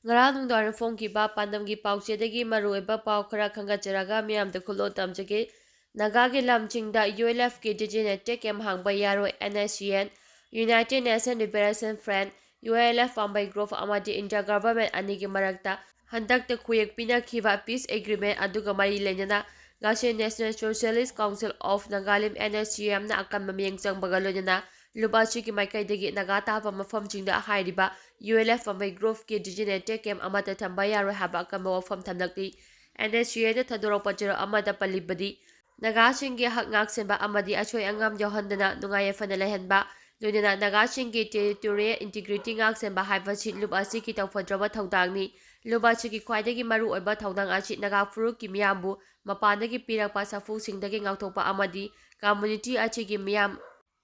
Ngarang nungdaran phongkiba pandamgi pauchedagi maruoiba pau khara khangatjaraga miyamda khullo tamjage Naga gi lamchingda UNLF ki designated camp hangba yaroi NSCN United Nations Liberation Front UNLF pambai group amadi intergovernment anigi marakta handakta khuyek pinakhiba peace agreement aduga mari lenana ngase National Socialist Council of Nagalim NSCN na akanba miyeng changbaga loinana Lubachi ki maikaidagi Naga taba mafamchingda hairiba UNLF pambai group ki designated camp amata thamba yaroi haba akanba wafam thamlakti NSCN na thadorokpa jero amada palibadi Nagasinggi hak ngaksenba amadi achoi angam yohandana nungai yafana lehenba loinana Nagasinggi territorial integrity ngaksenba haibasi lup asi ki tawfadraba thaudangni lup asi ki khwaidagi maru oiba thaudang asi Naga furuk ki miyambu mapandagi pirakpa safu singdagi ngakthokpa amadi community asi ki miyam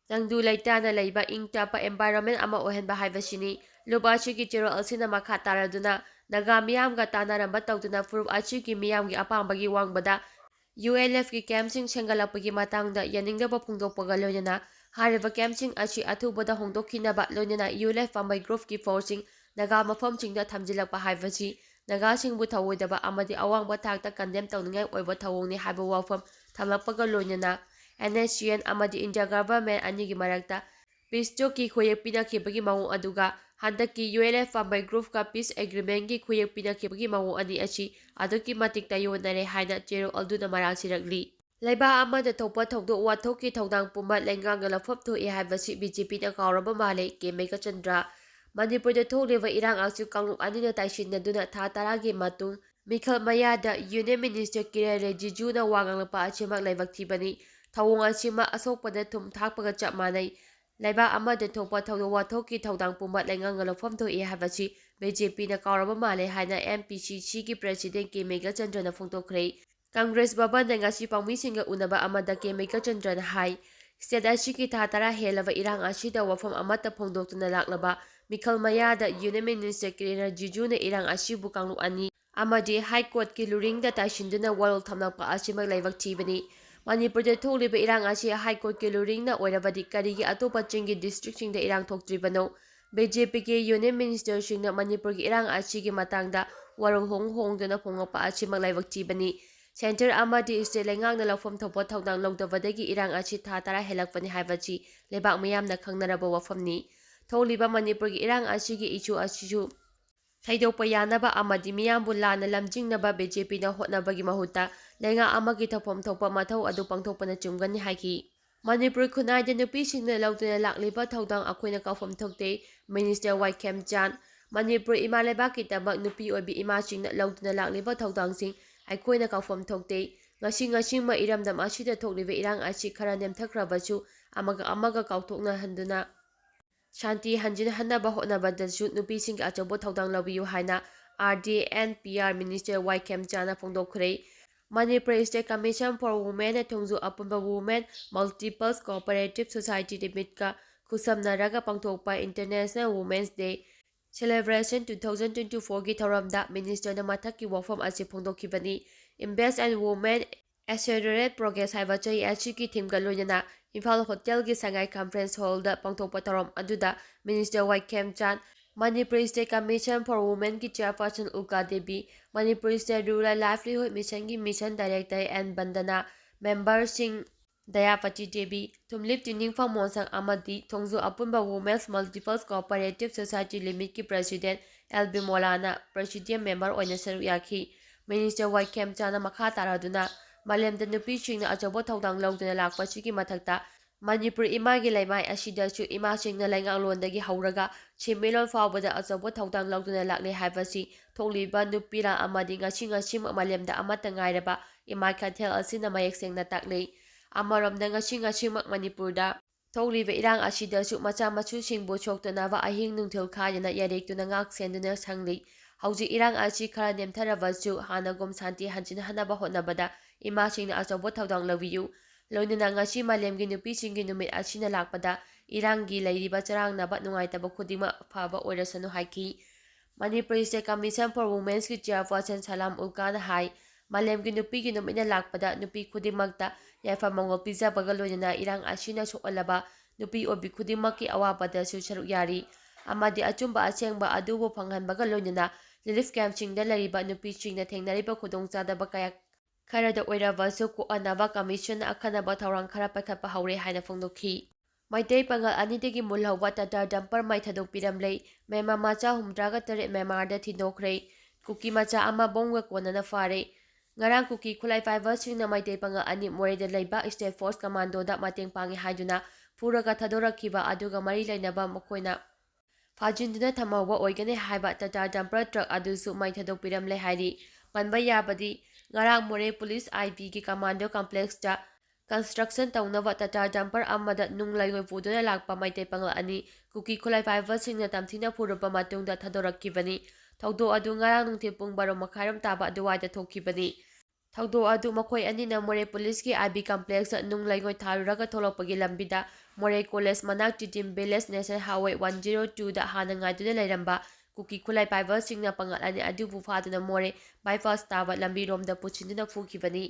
Nangdu laitana laiba ingtapa environment ama ohenba haibasini lup asi ki chero alsina makha taraduna Naga miyamga tanaramba tawduna furuk asi ki miyamgi apambagi wangbada UNLF ki campsing sengalapagi matangda yaningdaba phungdokpaga loinana hariba campsing achi athubada hongdokhinaba loinana UNLF pambai group ki forcing Naga mafamchingda thamjilakpa haibasi Naga singbu thawoidaba amadi awangba thakta condemn tawningai oiba thawongni haiba wafam thamlakpaga loinana NSCN amadi India government anigi marakta peace talk ki khoyek pinakibagi mawong aduga handaki UNLF pambai group ka peace agreement ki khoyek pinakibagi mawong ani achi aduki matik tayonare haina chero alduna marasirakli Laiba amada thokpa thokdo wathokki thodang pumba lengang lafop tho e haibasi BJP na kauraba male Kemeka Chandra Manipur da tholiba irang asu kanglup anina taishinnaduna tha taragi matung Mikhal Mayada Union Minister Kiren Rijiju na wanganglapa achimak laibak thibani thawong achima asokpada thum thakpaga chap manai Laiba amada thokpa thokdo wathokki thodang pumba lengang lafop tho e haibasi BJP na kauraba male haina MPCC ki president Kemeka Chandra na phongtokhrei Congress Bhavan da ngasi pangmisinga unaba amada Kemeka Chandra na hai state ashiki tha tara helaba irang ashida wafam amata phongdoktuna laklaba Mikhal Mayada Union Minister Kiren Rijiju na irang ashibu kanglu ani amadi High Court ki luring da taishinduna warol thamlakpa asimak laibak thibani Manipur da tholiba irang ashi High Court ki luring na oirabadi karigi atopa chingi district singda irang thoktribano BJP ki Union Minister singna Manipur ki irang ashigi matangda warol hongduna phongokpa asimak laibak thibani Center amadi state lengang na lafom thopa thodang longdabadagi irang achi tha tara helakpani haibachi lebak miyamna khangnaraba wafamni tholiba Manipur ki irang ashigi ichu achichu Thaidokpa yanaba amadi miyambu lana lamjingnaba BJP na hotnabagi mahuta lenga amagi thapom thopa mathau adu pangthokpana chumgani haiki Manipur khunai da nupisingna lawduna lakliba thodang akoina kafom thokte Minister Waikem Chan Manipur imaleba kitabak nupi obi imachingna lawduna lakliba thodang aikoina kafom thokte ngasi ma iramdam asida thokliba irang achi khara nemthakrabachu amaga kauthokna handuna Shanti hanjin hanaba hotnabadachu nupising achobo thodang labiyu haina RDNPR Minister Waikem Chana phongdokhrei Manipur State Commission for Women na thongju apumba Women Multiples Cooperative Society Limited khusamnaraga pangthokpa International Women's Day Celebration 2024 gi thoramda Minister na mathaki wafam asi phongdokhibani Invest and Women Accelerate Progress haiba chai achi ki thimga loinana Imphal Hotel gi Sangai Conference Hall da pangthokpa thoram aduda Minister Waikem Chan Manipur State Commission for Women ki Chairperson Ulka Devi Manipur State Rural Livelihood Mission ki Mission Director N Bandana Member Singh Dayapati Devi Tumlip Tining Famonsang Amadi Thongju Apunba Women's Multiples Cooperative Society Limited ki President LB Molana President Member oina saru yakhi Minister Waikem Chana makha taraduna Malemda nupishingna achobo thodang lawduna lakpachiki mathakta Manipur imagi laimai asidachu imachingna lainganglondagi hauraga chimilon fawbada achobo thodang lawduna lakle haibasi thokliba nupira amadi ngasi malemda amata ngairaba imai khathel asina mayek sengna takle Amaromda ngasi Manipurda thokliba irang asidachu macha machu singbo choktanaba ahing nungthil khayana yarektuna ngak senduna sangli Hauji irang achi khara nemtharabachu hanagom santi hanjin hanaba hotnabada imachingna achobo thodang lawiyu loinana ngasi malemgi nupisinggi numit achina lakpada irangi leiriba charangnaba nungaitaba khudima phaba oirasanu haiki Manipur State Commission for Women's ki Chairperson Salam Ulkana hai malemgi nupigi numina lakpada nupi khudimakta yaifa mangol pijabaga loinana irang achina sokalaba nupi obi khudimakki awabada su saruk yari ꯑꯃꯗꯤ ꯑꯆꯨꯝꯕ ꯑꯁꯦꯡꯕ ꯑꯗꯨꯕꯨ ꯐꯪꯍꯟꯕꯒ ꯂꯣꯏꯅꯅ relief ꯀꯦꯝꯞꯁꯤꯡꯗ ꯂꯩꯔꯤꯕ ꯅꯨꯄꯤꯁꯤꯡꯅ ꯊꯦꯡꯅꯔꯤꯕ ꯈꯨꯗꯣꯡꯆꯥꯗꯕ ꯀꯌꯥ ꯈꯔꯗ ꯑꯣꯏꯔꯕꯁꯨ ꯀꯣꯛꯍꯟꯅꯕ ꯀꯝꯃꯤꯁꯟꯅ ꯑꯈꯟꯅꯕ ꯊꯧꯔꯥꯡ ꯈꯔ ꯄꯥꯏꯈꯠꯄ ꯍꯧꯔꯦ ꯍꯥꯏꯅ ꯐꯣꯡꯗꯣꯛꯈꯤ꯫ ꯃꯩꯇꯩ ꯄꯥꯡꯒꯜ ꯑꯅꯤꯗꯒꯤ ꯃꯨꯜꯍꯧꯕ ꯇꯥꯇꯥ ꯗꯝꯄꯔ ꯃꯩ ꯊꯥꯗꯣꯛꯄꯤꯔꯝꯂꯦ꯫ ꯃ꯭ꯌꯥꯟꯃꯥꯔ ꯃꯆꯥ 38 ꯃ꯭ꯌꯥꯟꯃꯥꯔꯗ ꯊꯤꯟꯗꯣꯛꯈ꯭ꯔꯦ꯫ ꯀꯨꯀꯤ ꯃꯆꯥ ꯑꯃ ꯕꯣꯝꯒ ꯀꯣꯟꯅꯅ ꯐꯥꯔꯦ꯫ ꯉꯔꯥꯡ ꯀꯨꯀꯤ ꯈꯨꯠꯂꯥꯏ ꯄꯥꯏꯕꯁꯤꯡꯅ ꯃꯩꯇꯩ ꯄꯥꯡꯒꯜ ꯑꯅꯤ ꯃꯣꯔꯦꯗ ꯂꯩꯕ ꯁ꯭ꯇꯦꯠ ꯐꯣꯔꯁ ꯀꯃꯥꯟꯗꯣꯗ ꯃꯇꯦꯡ ꯄꯥꯡꯏ ꯍꯥꯏꯗꯨꯅ ꯐꯨꯔꯒ ꯊꯥꯗꯣꯔꯛꯈꯤꯕ ꯑꯗꯨꯒ ꯃꯔꯤ ꯂꯩꯅꯕ ꯃꯈꯣꯏꯅ ꯐꯥꯖꯤꯟꯗꯨꯅ ꯊꯝꯍꯧꯕ ꯑꯣꯏꯒꯅꯤ ꯍꯥꯏꯕ ꯇꯥꯇꯥ ꯗꯝꯄꯔ ꯇ꯭ꯔꯛ ꯑꯗꯨꯁꯨ ꯃꯩ ꯊꯥꯗꯣꯛꯄꯤꯔꯝꯂꯦ ꯍꯥꯏꯔꯤ꯫ ꯄꯟꯕ ꯌꯥꯕꯗꯤ ꯉꯔꯥꯡ ꯃꯣꯔꯦ ꯄꯨꯂꯤꯁ ꯑꯥꯏ.ꯕꯤꯒꯤ ꯀꯃꯥꯟꯗꯣ ꯀꯝꯄ꯭ꯂꯦꯛꯁꯇ ꯀꯟꯁꯇ꯭ꯔꯛꯁꯟ ꯇꯧꯅꯕ ꯇꯥꯇꯥ ꯗꯝꯄꯔ ꯑꯃꯗ ꯅꯨꯡ ꯂꯩꯉꯣꯏ ꯄꯨꯗꯨꯅ ꯂꯥꯛꯄ ꯃꯩꯇꯩ ꯄꯥꯡꯒꯜ ꯑꯅꯤ ꯀꯨꯀꯤ ꯈꯨꯠꯂꯥꯏ ꯄꯥꯏꯕꯁꯤꯡꯅ ꯇꯝꯊꯤꯅ ꯐꯨꯔꯕ ꯃꯇꯨꯡꯗ ꯊꯥꯗꯣꯔꯛꯈꯤꯕꯅꯤ꯫ ꯊꯧꯗꯣꯛ ꯑꯗꯨ ꯉꯔꯥꯡ ꯅꯨꯡꯊꯤꯜ ꯄꯨꯡ 12:30 ꯇꯥꯕ ꯑꯗꯨꯋꯥꯏꯗ ꯊꯣꯛꯈꯤꯕꯅꯤ꯫ ꯊꯧꯗꯣꯛ ꯑꯗꯨ ꯃꯈꯣꯏ ꯑꯅꯤꯅ ꯃꯣꯔꯦ ꯄꯨꯂꯤꯁꯀꯤ ꯑꯥꯏ.ꯕꯤ ꯀꯝꯄ꯭ꯂꯦꯛꯁꯇ ꯅꯨꯡ ꯂꯩꯉꯣꯏ ꯊꯥꯔꯨꯔꯒ ꯊꯣꯛꯂꯛꯄꯒꯤ ꯂꯝꯕꯤꯗ ꯃꯣꯔꯦ ꯀꯣꯂꯦꯖ ꯃꯅꯥꯛ ꯇꯤꯇꯤꯝ ꯚꯤꯂꯦꯖ ꯅꯦꯁꯅꯦꯜ ꯍꯥꯏꯋꯦ 102ꯗ ꯍꯥꯟꯅ ꯉꯥꯏꯗꯨꯅ ꯂꯩꯔꯝꯕ ꯀꯨꯀꯤ ꯈꯨꯠꯂꯥꯏ ꯄꯥꯏꯕꯁꯤꯡꯅ ꯄꯥꯡꯒꯜ ꯑꯅꯤ ꯑꯗꯨꯕꯨ ꯐꯥꯗꯨꯅ ꯃꯣꯔꯦ ꯕꯥꯏꯄꯥꯁ ꯇꯥꯕ ꯂꯝꯕꯤꯔꯣꯝꯗ ꯄꯨꯁꯤꯟꯗꯨꯅ ꯐꯨꯈꯤꯕꯅꯤ꯫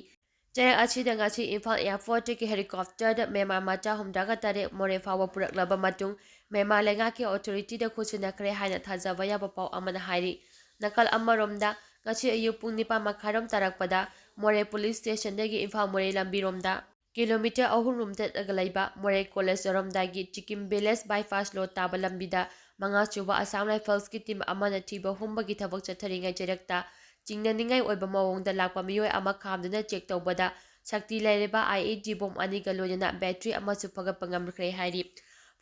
ꯆꯩꯔꯛ ꯑꯁꯤꯗ ꯉꯁꯤ ꯏꯝꯐꯥꯜ ꯑꯦꯌꯔꯄꯣꯔꯠꯇꯒꯤ ꯍꯦꯂꯤꯀꯣꯞꯇꯔꯗ ꯃ꯭ꯌꯥꯟꯃꯥꯔ ꯃꯆꯥ 38 ꯃꯣꯔꯦ ꯐꯥꯎꯕ ꯄꯨꯔꯛꯂꯕ ꯃꯇꯨꯡ ꯃ꯭ꯌꯥꯟꯃꯥꯔ ꯂꯩꯉꯥꯛꯀꯤ ꯑꯣꯊꯣꯔꯤꯇꯤꯗ ꯈꯨꯠꯁꯤꯟꯅꯈ꯭ꯔꯦ ꯍꯥꯏꯅ ꯊꯥꯖꯕ ꯌꯥꯕ ꯄꯥꯎ ꯑꯃꯅ ꯍꯥꯏꯔꯤ꯫ ꯅꯥꯀꯜ ꯑꯃꯔꯣꯝꯗ ꯉꯁꯤ ꯑꯌꯨꯛ ꯄꯨꯡ 9:30 ꯇꯥꯔꯛꯄꯗ ꯃꯣꯔꯦ ꯄꯨꯂꯤꯁ ꯁ꯭ꯇꯦꯁꯟꯗꯒꯤ ꯏꯝꯐꯥꯜ ꯃꯣꯔꯦ ꯂꯝꯕꯤꯔꯣꯝꯗ ꯀꯤꯂꯣꯃꯤꯇꯔ 3 ꯆꯠꯂꯒ ꯂꯩꯕ ꯃꯣꯔꯦ ꯀꯣꯂꯦꯖ ꯌꯧꯔꯝꯗꯥꯏꯒꯤ ꯆꯤꯀꯤꯝ ꯚꯤꯂꯦꯖ ꯕꯥꯏꯄꯥꯁ ꯂꯣꯗ ꯇꯥꯕ ꯂꯝꯕꯤꯗ 5ꯁꯨꯕ ꯑꯁꯥꯝ ꯔꯥꯏꯐꯜꯁꯀꯤ ꯇꯤꯝ ꯑꯃꯅ ꯊꯤꯕ ꯍꯨꯝꯕꯒꯤ ꯊꯕꯛ ꯆꯠꯊꯔꯤꯉꯩ ꯆꯩꯔꯛꯇ ꯆꯤꯡꯅꯅꯤꯡꯉꯥꯏ ꯑꯣꯏꯕ ꯃꯑꯣꯡꯗ ꯂꯥꯛꯄ ꯃꯤꯑꯣꯏ ꯑꯃ ꯈꯥꯝꯗꯨꯅ ꯆꯦꯛ ꯇꯧꯕꯗ ꯁꯛꯇꯤ ꯂꯩꯔꯕ ꯑꯥꯏ.ꯏ.ꯗꯤ ꯕꯣꯝ ꯑꯅꯤꯒ ꯂꯣꯏꯅꯅ ꯕꯦꯇ꯭ꯔꯤ ꯑꯃꯁꯨ ꯐꯒꯠꯄ ꯉꯝꯈ꯭ꯔꯦ ꯍꯥꯏꯔꯤ꯫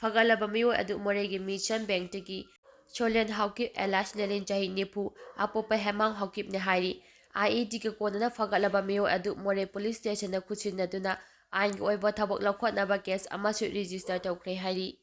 ꯐꯒꯠꯂꯕ ꯃꯤꯑꯣꯏ ꯑꯗꯨ ꯃꯣꯔꯦꯒꯤ ꯃꯤꯁꯟ ꯕꯦꯡꯛꯇꯒꯤ ꯁꯣꯂꯦꯟ ꯍꯥꯎꯀꯤꯞ ꯑꯦꯂꯥꯏꯁ ꯂꯦꯂꯤꯟ ꯆꯍꯤ 40 ꯑꯄꯣꯛꯄ ꯍꯦꯃꯥꯡ ꯍꯥꯎꯀꯤꯞꯅꯤ ꯍꯥꯏꯔꯤ꯫ ꯑꯥꯏ.ꯏ.ꯗꯤꯒ ꯀꯣꯟꯅꯅ ꯐꯒꯠꯂꯕ ꯃꯤꯑꯣꯏ ꯑꯗꯨ ꯃꯣꯔꯦ ꯄꯨꯂꯤꯁ ꯁ꯭ꯇꯦꯁꯟꯗ ꯈꯨꯠꯁꯤꯟꯅꯗꯨꯅ ꯑꯥꯏꯟꯒꯤ ꯑꯣꯏꯕ ꯊꯕꯛ ꯂꯧꯈꯠꯅꯕ ꯀꯦꯁ ꯑꯃꯁꯨ ꯔꯤꯖꯤꯁꯇꯔ ꯇꯧꯈ꯭ꯔꯦ ꯍꯥꯏꯔꯤ꯫